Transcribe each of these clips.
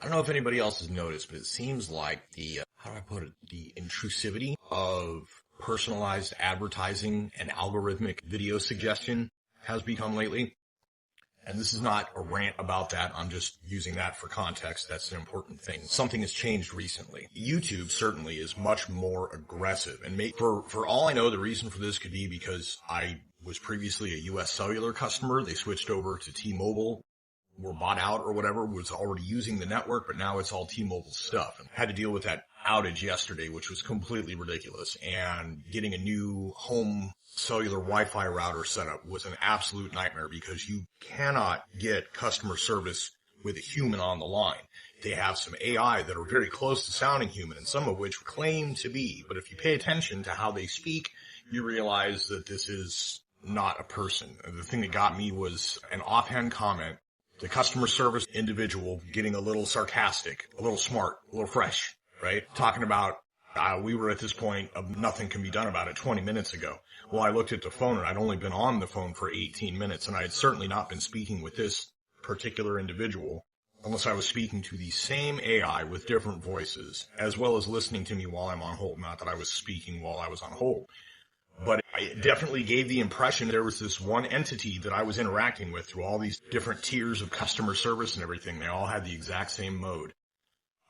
I don't know if anybody else has noticed, but it seems like how do I put it, the intrusivity of personalized advertising and algorithmic video suggestion has become lately. And this is not a rant about that. I'm just using that for context. That's an important thing. Something has changed recently. YouTube certainly is much more aggressive. And for all I know, the reason for this could be because I was previously a US Cellular customer. They switched over to T-Mobile, were bought out or whatever, was already using the network, but now it's all T-Mobile stuff. And had to deal with that outage yesterday, which was completely ridiculous. And getting a new home cellular Wi-Fi router setup was an absolute nightmare because you cannot get customer service with a human on the line. They have some AI that are very close to sounding human, and some of which claim to be. But if you pay attention to how they speak, you realize that this is not a person. The thing that got me was an offhand comment. The customer service individual getting a little sarcastic, a little smart, a little fresh, right? Talking about, we were at this point of nothing can be done about it 20 minutes ago. Well, I looked at the phone and I'd only been on the phone for 18 minutes and I had certainly not been speaking with this particular individual unless I was speaking to the same AI with different voices, as well as listening to me while I'm on hold. Not that I was speaking while I was on hold. But it definitely gave the impression there was this one entity that I was interacting with through all these different tiers of customer service and everything. They all had the exact same mode.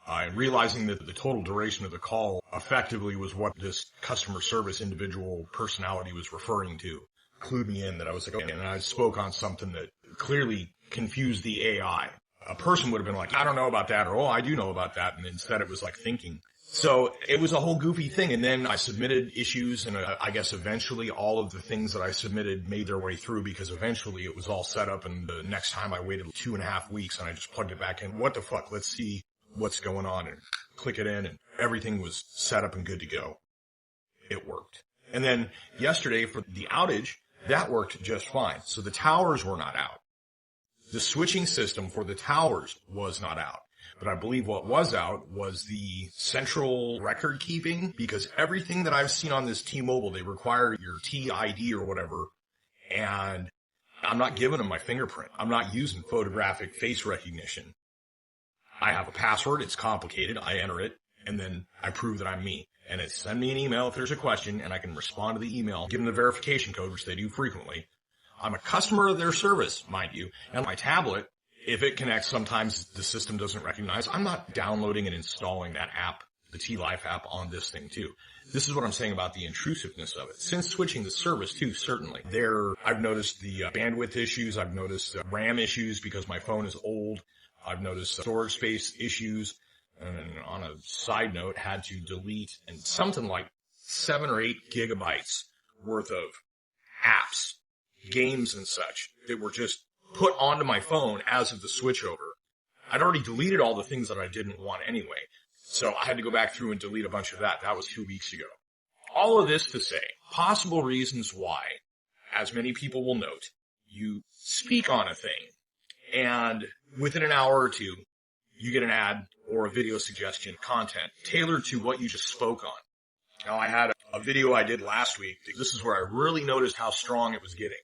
And realizing that the total duration of the call effectively was what this customer service individual personality was referring to clued me in that I was like, okay, and I spoke on something that clearly confused the AI. A person would have been like, I don't know about that, or, oh, I do know about that. And instead it was like thinking. So it was a whole goofy thing. And then I submitted issues, and I guess eventually all of the things that I submitted made their way through because eventually it was all set up. And the next time I waited 2.5 weeks and I just plugged it back in. What the fuck? Let's see what's going on, and click it in, and everything was set up and good to go. It worked. And then yesterday for the outage, that worked just fine. So the towers were not out. The switching system for the towers was not out. But I believe what was out was the central record keeping, because everything that I've seen on this T-Mobile, they require your TID or whatever, and I'm not giving them my fingerprint. I'm not using photographic face recognition. I have a password. It's complicated. I enter it, and then I prove that I'm me. And it send me an email if there's a question, and I can respond to the email, give them the verification code, which they do frequently. I'm a customer of their service, mind you, and my tablet, if it connects, sometimes the system doesn't recognize. I'm not downloading and installing that app, the T-Life app, on this thing too. This is what I'm saying about the intrusiveness of it. Since switching the service too, certainly. I've noticed the bandwidth issues. I've noticed RAM issues because my phone is old. I've noticed storage space issues. And on a side note, had to delete and something like 7 or 8 gigabytes worth of apps, games and such that were just put onto my phone as of the switchover. I'd already deleted all the things that I didn't want anyway. So I had to go back through and delete a bunch of that. That was 2 weeks ago. All of this to say, possible reasons why, as many people will note, you speak on a thing, and within an hour or two, you get an ad or a video suggestion content tailored to what you just spoke on. Now, I had a video I did last week. This is where I really noticed how strong it was getting.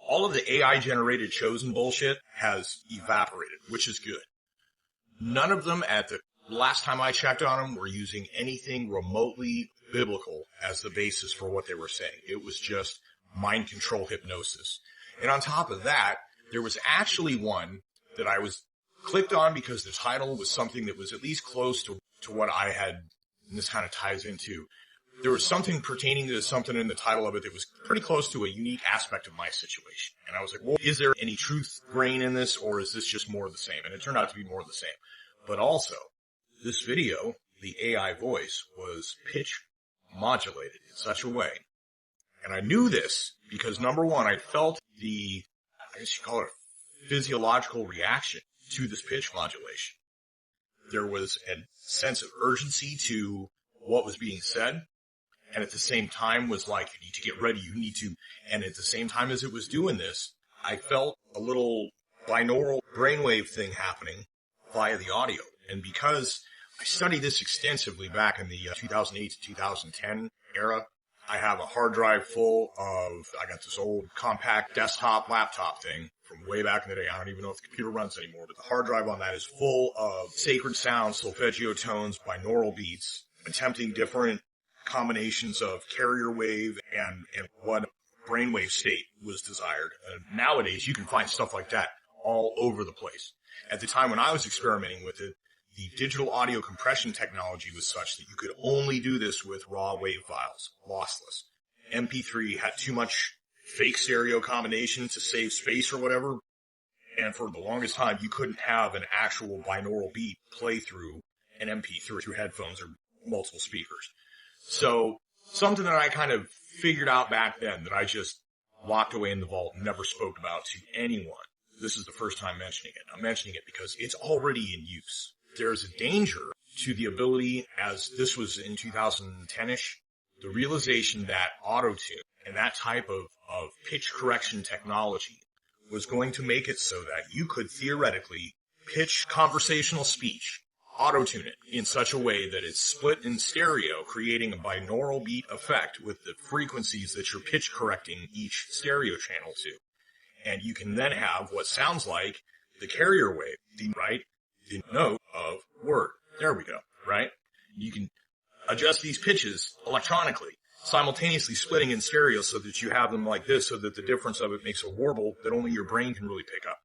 All of the AI-generated chosen bullshit has evaporated, which is good. None of them at the last time I checked on them were using anything remotely biblical as the basis for what they were saying. It was just mind control hypnosis. And on top of that, there was actually one that I was clicked on because the title was something that was at least close to what I had, and this kind of ties into. There was something pertaining to something in the title of it that was pretty close to a unique aspect of my situation. And I was like, well, is there any truth grain in this, or is this just more of the same? And it turned out to be more of the same. But also, this video, the AI voice, was pitch modulated in such a way. And I knew this because, number one, I felt I guess you call it a physiological reaction to this pitch modulation. There was a sense of urgency to what was being said. And at the same time was like, you need to get ready, you need to. And at the same time as it was doing this, I felt a little binaural brainwave thing happening via the audio. And because I studied this extensively back in the 2008 to 2010 era, I have a hard drive full of, I got this old compact desktop laptop thing from way back in the day. I don't even know if the computer runs anymore, but the hard drive on that is full of sacred sounds, solfeggio tones, binaural beats, attempting different combinations of carrier wave and what brainwave state was desired. Nowadays, you can find stuff like that all over the place. At the time when I was experimenting with it, the digital audio compression technology was such that you could only do this with raw wave files, lossless. MP3 had too much fake stereo combination to save space or whatever, and for the longest time, you couldn't have an actual binaural beat play through an MP3 through headphones or multiple speakers. So, something that I kind of figured out back then that I just locked away in the vault and never spoke about to anyone. This is the first time mentioning it. I'm mentioning it because it's already in use. There's a danger to the ability, as this was in 2010-ish, the realization that auto-tune and that type of pitch correction technology was going to make it so that you could theoretically pitch conversational speech, auto-tune it in such a way that it's split in stereo, creating a binaural beat effect with the frequencies that you're pitch correcting each stereo channel to. And you can then have what sounds like the carrier wave, the note of word. There we go, right? You can adjust these pitches electronically, simultaneously splitting in stereo so that you have them like this, so that the difference of it makes a warble that only your brain can really pick up.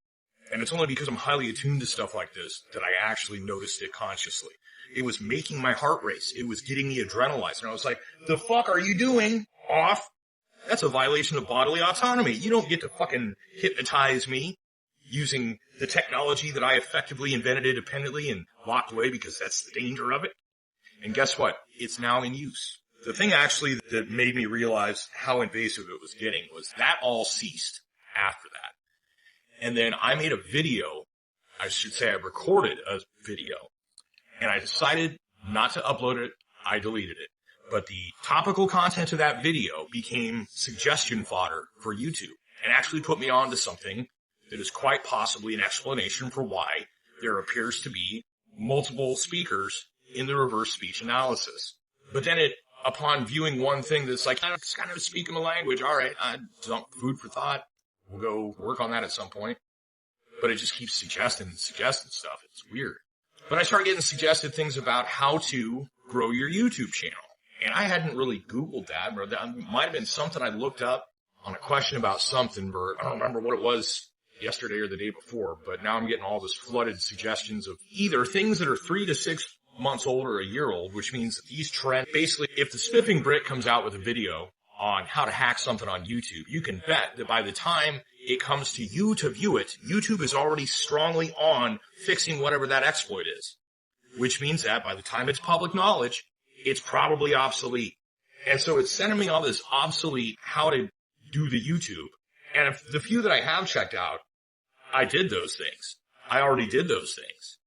And it's only because I'm highly attuned to stuff like this that I actually noticed it consciously. It was making my heart race. It was getting me adrenalized. And I was like, the fuck are you doing? Off. That's a violation of bodily autonomy. You don't get to fucking hypnotize me using the technology that I effectively invented independently and locked away, because that's the danger of it. And guess what? It's now in use. The thing actually that made me realize how invasive it was getting was that all ceased after that. And then I made a video. I should say I recorded a video. And I decided not to upload it. I deleted it. But the topical content of that video became suggestion fodder for YouTube and actually put me on to something that is quite possibly an explanation for why there appears to be multiple speakers in the reverse speech analysis. But then upon viewing one thing that's like, it's kind of speaking a language, all right, food for thought. We'll go work on that at some point. But it just keeps suggesting stuff. It's weird. But I started getting suggested things about how to grow your YouTube channel. And I hadn't really Googled that, or that might have been something I looked up on a question about something, but I don't remember what it was yesterday or the day before. But now I'm getting all this flooded suggestions of either things that are 3 to 6 months old or a year old, which means that these trends, basically, if the Spiffing Brit comes out with a video on how to hack something on YouTube, you can bet that by the time it comes to you to view it, YouTube is already strongly on fixing whatever that exploit is. Which means that by the time it's public knowledge, it's probably obsolete. And so it's sending me all this obsolete how to do the YouTube. And if the few that I have checked out, I did those things. I already did those things.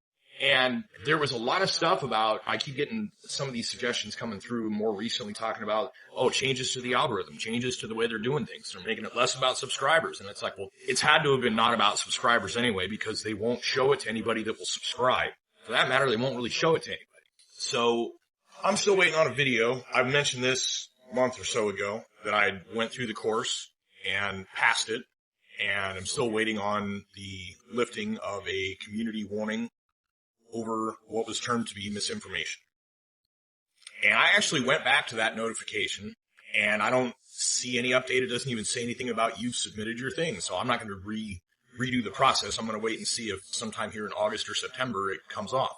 And there was a lot of stuff about, I keep getting some of these suggestions coming through more recently talking about, changes to the algorithm, changes to the way they're doing things. They're making it less about subscribers. And it's like, well, it's had to have been not about subscribers anyway, because they won't show it to anybody that will subscribe. For that matter, they won't really show it to anybody. So I'm still waiting on a video. I mentioned this a month or so ago that I went through the course and passed it. And I'm still waiting on the lifting of a community warning over what was termed to be misinformation. And I actually went back to that notification, and I don't see any update. It doesn't even say anything about you've submitted your thing. So I'm not going to redo the process. I'm going to wait and see if sometime here in August or September it comes off.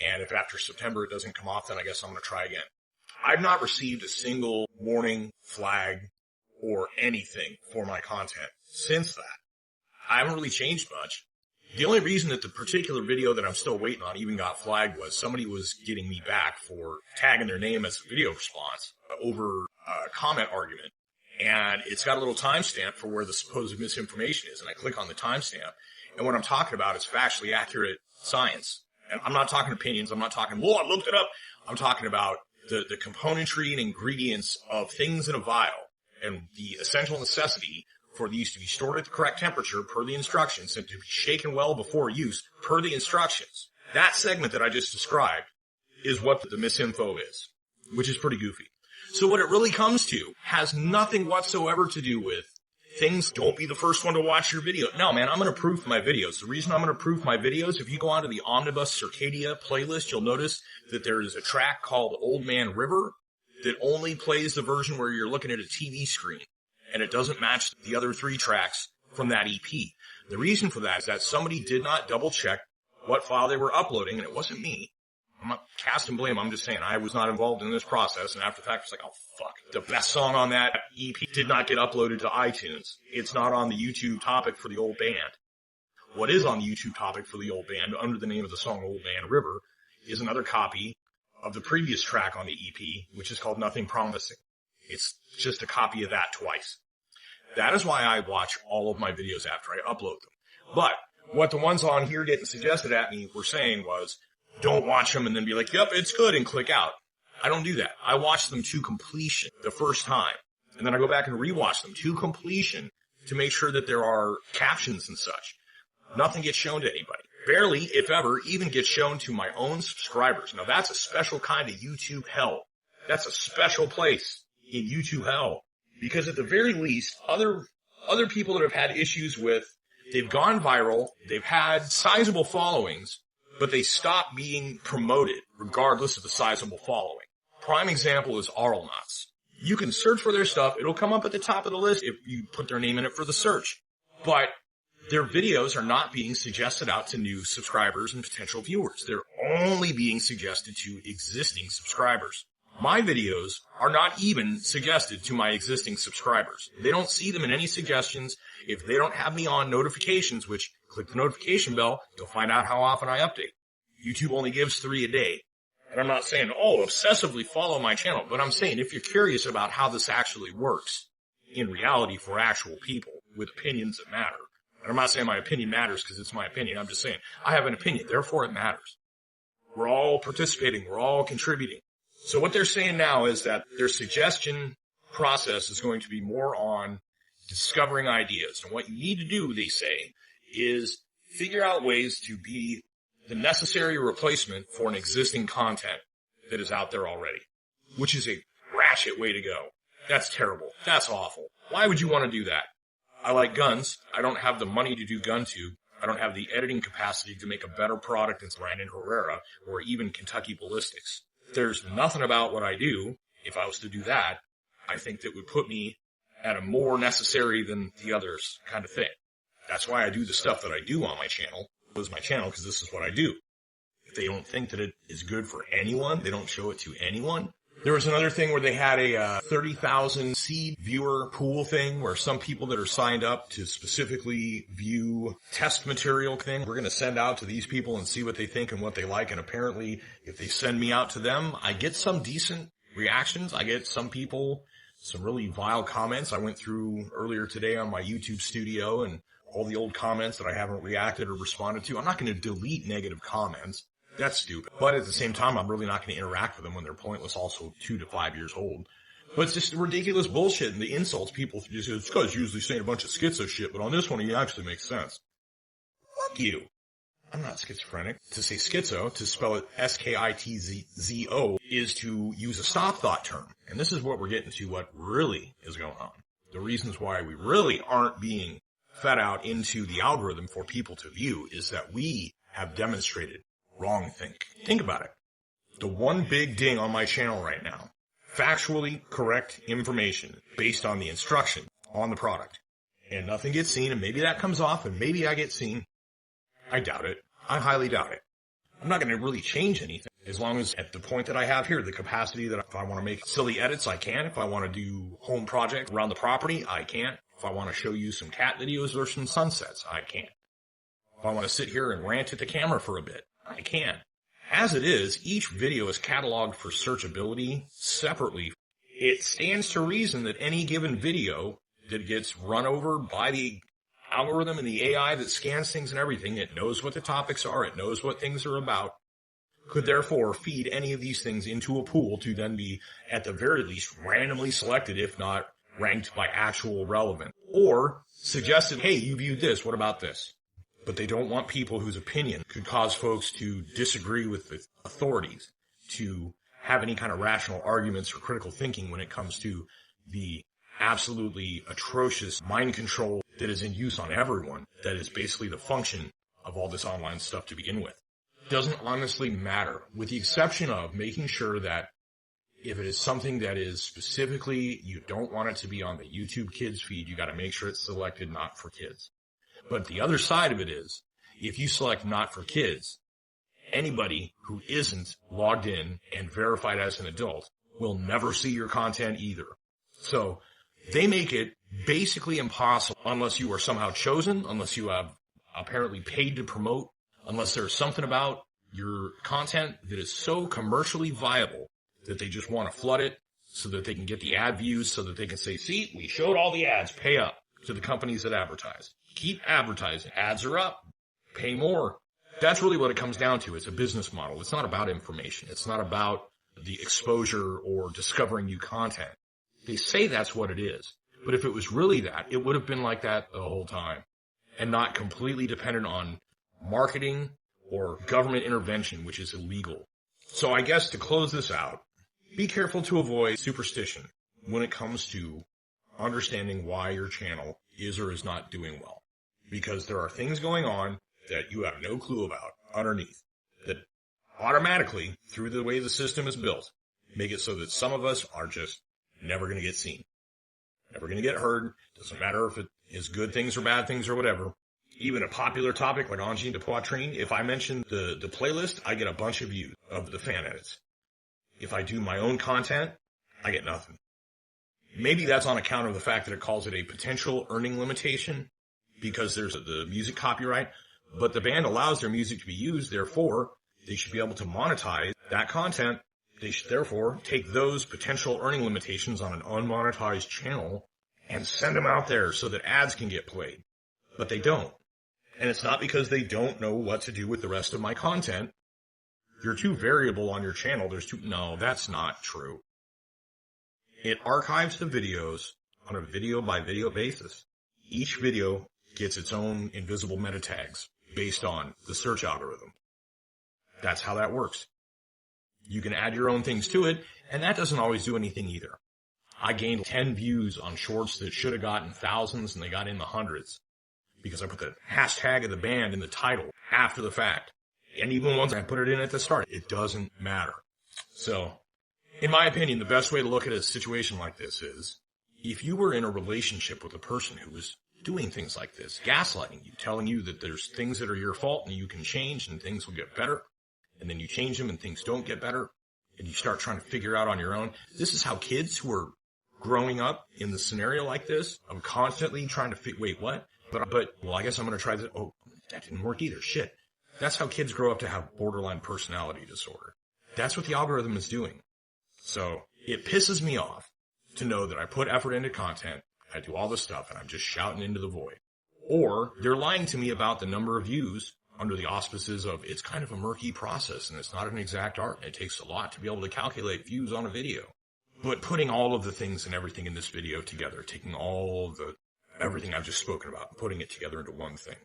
And if after September it doesn't come off, then I guess I'm going to try again. I've not received a single warning, flag, or anything for my content since that. I haven't really changed much. The only reason that the particular video that I'm still waiting on even got flagged was somebody was getting me back for tagging their name as a video response over a comment argument. And it's got a little timestamp for where the supposed misinformation is. And I click on the timestamp. And what I'm talking about is factually accurate science. And I'm not talking opinions. I'm not talking, I looked it up. I'm talking about the componentry and ingredients of things in a vial and the essential necessity for these to be stored at the correct temperature per the instructions and to be shaken well before use per the instructions. That segment that I just described is what the misinfo is, which is pretty goofy. So what it really comes to has nothing whatsoever to do with things, don't be the first one to watch your video. No, man, I'm going to proof my videos. The reason I'm going to proof my videos, if you go onto the Omnibus Circadia playlist, you'll notice that there is a track called Old Man River that only plays the version where you're looking at a TV screen, and it doesn't match the other 3 tracks from that EP. The reason for that is that somebody did not double check what file they were uploading, and it wasn't me. I'm not casting blame. I'm just saying I was not involved in this process, and after the fact, it's like, oh, fuck. The best song on that EP did not get uploaded to iTunes. It's not on the YouTube topic for the old band. What is on the YouTube topic for the old band, under the name of the song Old Man River, is another copy of the previous track on the EP, which is called Nothing Promising. It's just a copy of that twice. That is why I watch all of my videos after I upload them. But what the ones on here getting suggested at me were saying was, don't watch them and then be like, yep, it's good, and click out. I don't do that. I watch them to completion the first time. And then I go back and rewatch them to completion to make sure that there are captions and such. Nothing gets shown to anybody. Barely, if ever, even gets shown to my own subscribers. Now that's a special kind of YouTube hell. That's a special place in YouTube hell. Because at the very least, other people that have had issues with, they've gone viral, they've had sizable followings, but they stop being promoted regardless of the sizable following. Prime example is Auralnauts. You can search for their stuff. It'll come up at the top of the list if you put their name in it for the search. But their videos are not being suggested out to new subscribers and potential viewers. They're only being suggested to existing subscribers. My videos are not even suggested to my existing subscribers. They don't see them in any suggestions. If they don't have me on notifications, which click the notification bell, you'll find out how often I update. YouTube only gives 3 a day. And I'm not saying, obsessively follow my channel, but I'm saying if you're curious about how this actually works in reality for actual people with opinions that matter. And I'm not saying my opinion matters because it's my opinion. I'm just saying I have an opinion, therefore it matters. We're all participating. We're all contributing. So what they're saying now is that their suggestion process is going to be more on discovering ideas. And what you need to do, they say, is figure out ways to be the necessary replacement for an existing content that is out there already, which is a ratchet way to go. That's terrible. That's awful. Why would you want to do that? I like guns. I don't have the money to do GunTube. I don't have the editing capacity to make a better product than Brandon Herrera or even Kentucky Ballistics. There's nothing about what I do, if I was to do that, I think that would put me at a more necessary than the others kind of thing. That's why I do the stuff that I do on my channel. It was my channel because this is what I do. If they don't think that it is good for anyone, they don't show it to anyone. There was another thing where they had a 30,000 seed viewer pool thing where some people that are signed up to specifically view test material thing, we're going to send out to these people and see what they think and what they like. And apparently if they send me out to them, I get some decent reactions. I get some people, some really vile comments. I went through earlier today on my YouTube studio and all the old comments that I haven't reacted or responded to. I'm not going to delete negative comments. That's stupid. But at the same time, I'm really not going to interact with them when they're pointless, also 2 to 5 years old. But it's just ridiculous bullshit, and the insults people just, it's because usually saying a bunch of schizo shit, but on this one, he actually makes sense. Fuck you. I'm not schizophrenic. To say schizo, to spell it S-K-I-T-Z-O, is to use a stop thought term. And this is what we're getting to, what really is going on. The reasons why we really aren't being fed out into the algorithm for people to view is that we have demonstrated wrong think. Think about it. The one big ding on my channel right now, factually correct information based on the instruction on the product. And nothing gets seen, and maybe that comes off, and maybe I get seen. I doubt it. I highly doubt it. I'm not going to really change anything. As long as at the point that I have here, the capacity that if I want to make silly edits, I can. If I want to do home project around the property, I can. If I want to show you some cat videos or some sunsets, I can. If I want to sit here and rant at the camera for a bit, I can. As it is, each video is cataloged for searchability separately. It stands to reason that any given video that gets run over by the algorithm and the AI that scans things and everything, it knows what the topics are, it knows what things are about, could therefore feed any of these things into a pool to then be, at the very least, randomly selected, if not ranked by actual relevant. Or suggested, hey, you viewed this, what about this? But they don't want people whose opinion could cause folks to disagree with the authorities, to have any kind of rational arguments or critical thinking when it comes to the absolutely atrocious mind control that is in use on everyone. That is basically the function of all this online stuff to begin with. Doesn't honestly matter, with the exception of making sure that if it is something that is specifically, you don't want it to be on the YouTube Kids feed, you got to make sure it's selected not for kids. But the other side of it is, if you select not for kids, anybody who isn't logged in and verified as an adult will never see your content either. So they make it basically impossible unless you are somehow chosen, unless you have apparently paid to promote, unless there's something about your content that is so commercially viable that they just want to flood it so that they can get the ad views, so that they can say, see, we showed all the ads, pay up to the companies that advertise. Keep advertising. Ads are up. Pay more. That's really what it comes down to. It's a business model. It's not about information. It's not about the exposure or discovering new content. They say that's what it is. But if it was really that, it would have been like that the whole time and not completely dependent on marketing or government intervention, which is illegal. So I guess to close this out, be careful to avoid superstition when it comes to understanding why your channel is or is not doing well. Because there are things going on that you have no clue about underneath that automatically, through the way the system is built, make it so that some of us are just never going to get seen. Never going to get heard. Doesn't matter if it is good things or bad things or whatever. Even a popular topic like Angine de Poitrine, if I mention the playlist, I get a bunch of views of the fan edits. If I do my own content, I get nothing. Maybe that's on account of the fact that it calls it a potential earning limitation because there's the music copyright, but the band allows their music to be used, therefore they should be able to monetize that content. They should therefore take those potential earning limitations on an unmonetized channel and send them out there so that ads can get played. But they don't. And it's not because they don't know what to do with the rest of my content. You're too variable on your channel. No, that's not true. It archives the videos on a video by video basis. Each video gets its own invisible meta tags based on the search algorithm. That's how that works. You can add your own things to it, and that doesn't always do anything either. I gained 10 views on shorts that should have gotten thousands, and they got in the hundreds because I put the hashtag of the band in the title after the fact. And even once I put it in at the start, it doesn't matter. So, in my opinion, the best way to look at a situation like this is, if you were in a relationship with a person who was doing things like this, gaslighting you, telling you that there's things that are your fault and you can change and things will get better, and then you change them and things don't get better, and you start trying to figure out on your own. This is how kids who are growing up in the scenario like this, I'm constantly trying to wait, what? Well, I guess I'm going to try this. Oh, that didn't work either. Shit. That's how kids grow up to have borderline personality disorder. That's what the algorithm is doing. So it pisses me off to know that I put effort into content, I do all this stuff, and I'm just shouting into the void. Or they're lying to me about the number of views under the auspices of it's kind of a murky process and it's not an exact art and it takes a lot to be able to calculate views on a video. But putting all of the things and everything in this video together, taking everything I've just spoken about, and putting it together into one thing.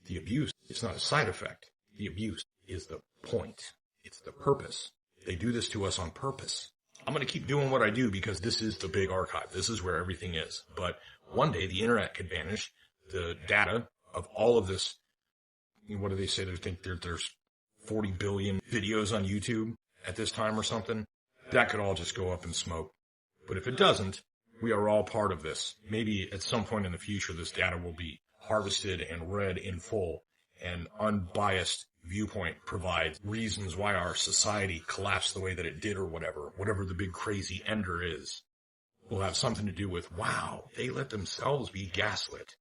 The abuse is not a side effect. The abuse is the point. It's the purpose. They do this to us on purpose. I'm going to keep doing what I do because this is the big archive. This is where everything is. But one day the internet could vanish. The data of all of this, what do they say? They think there's 40 billion videos on YouTube at this time or something. That could all just go up in smoke. But if it doesn't, we are all part of this. Maybe at some point in the future, this data will be harvested and read in full. An unbiased viewpoint provides reasons why our society collapsed the way that it did or whatever the big crazy ender is, will have something to do with, wow, they let themselves be gaslit.